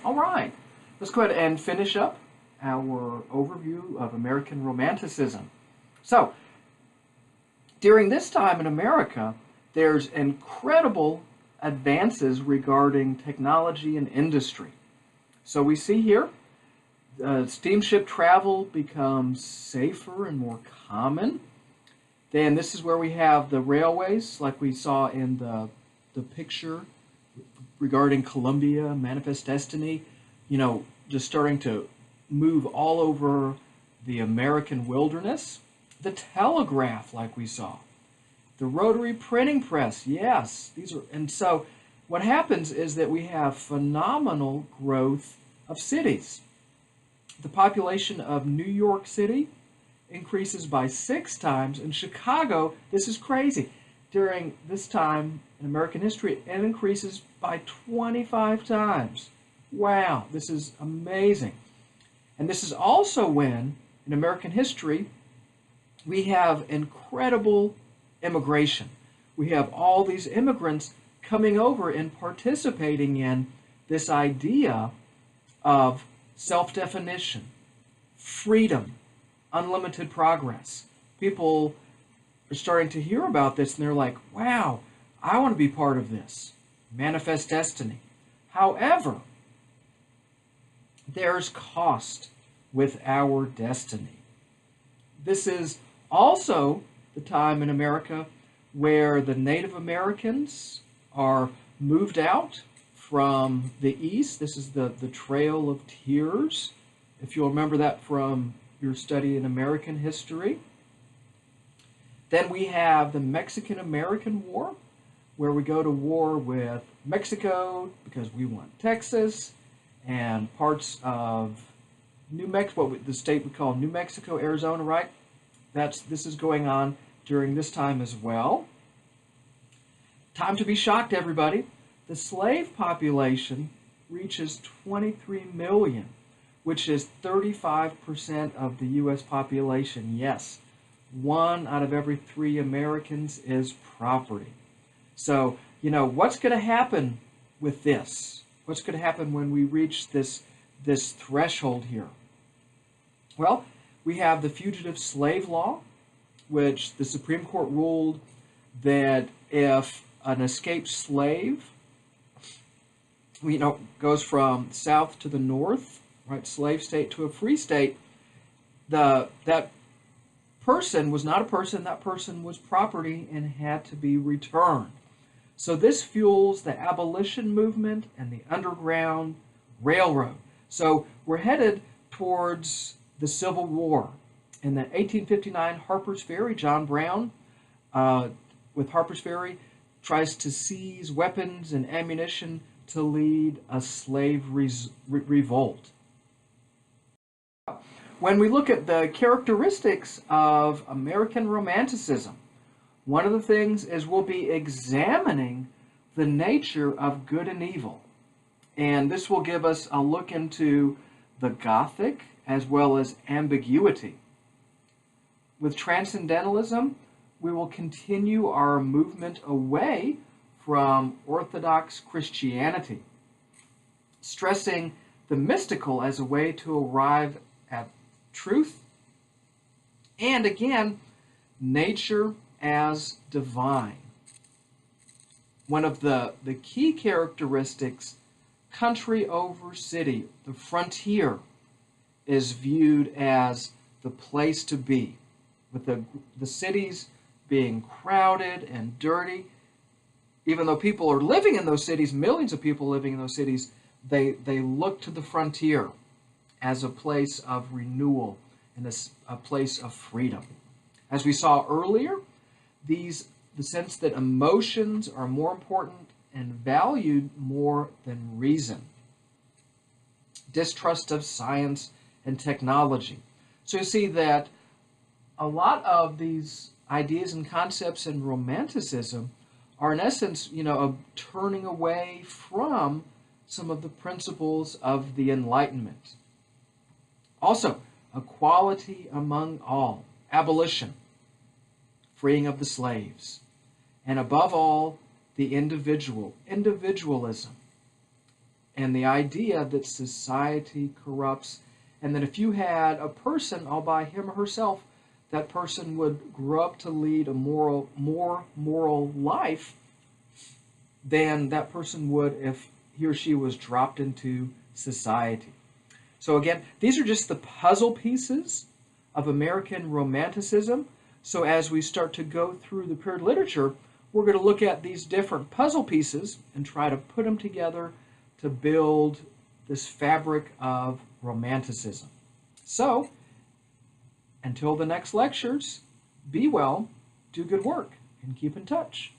All right, let's go ahead and finish up our overview of American Romanticism. So, during this time in America, there's incredible advances regarding technology and industry. So we see here, steamship travel becomes safer and more common. Then this is where we have the railways, like we saw in the picture regarding Columbia, Manifest Destiny, just starting to move all over the American wilderness. The telegraph, like we saw. The rotary printing press, yes. And so what happens is that we have phenomenal growth of cities. The population of New York City increases by 6 times. In Chicago, this is crazy. During this time in American history, it increases by 25 times. Wow, this is amazing. And this is also when, in American history, we have incredible immigration. We have all these immigrants coming over and participating in this idea of self-definition, freedom, unlimited progress. People are starting to hear about this and they're like, wow, I want to be part of this. Manifest destiny. However, there's cost with our destiny. This is also the time in America where the Native Americans are moved out from the east. This is the Trail of Tears, if you'll remember that from your study in American history. Then we have the Mexican-American War, where we go to war with Mexico because we want Texas and parts of New Mexico, what the state we call New Mexico, Arizona, right? This is going on during this time as well. Time to be shocked, everybody. The slave population reaches 23 million, which is 35% of the U.S. population. Yes, 1 out of every 3 Americans is property. So, what's going to happen with this? What's going to happen when we reach this threshold here? Well, we have the Fugitive Slave Law, which the Supreme Court ruled that if an escaped slave, goes from south to the north, right, slave state to a free state, that person was not a person, that person was property and had to be returned. So this fuels the abolition movement and the Underground Railroad. So we're headed towards the Civil War. In the 1859 Harpers Ferry, John Brown, with Harpers Ferry, tries to seize weapons and ammunition to lead a slave revolt. When we look at the characteristics of American Romanticism, one of the things is we'll be examining the nature of good and evil. And this will give us a look into the Gothic as well as ambiguity. With Transcendentalism, we will continue our movement away from Orthodox Christianity, stressing the mystical as a way to arrive at truth, and again, nature as divine. One of the key characteristics, country over city, the frontier, is viewed as the place to be, with the cities being crowded and dirty. Even though people are living in those cities, millions of people living in those cities, they look to the frontier as a place of renewal and a place of freedom. As we saw earlier, the sense that emotions are more important and valued more than reason. Distrust of science and technology. So you see that a lot of these ideas and concepts in Romanticism are in essence, of turning away from some of the principles of the Enlightenment. Also, equality among all, abolition, freeing of the slaves, and above all, the individualism. and the idea that society corrupts, and that if you had a person all by him or herself, that person would grow up to lead a more moral life than that person would if he or she was dropped into society. So again, these are just the puzzle pieces of American Romanticism. So as we start to go through the period literature, we're going to look at these different puzzle pieces and try to put them together to build this fabric of Romanticism. So, until the next lectures, be well, do good work, and keep in touch.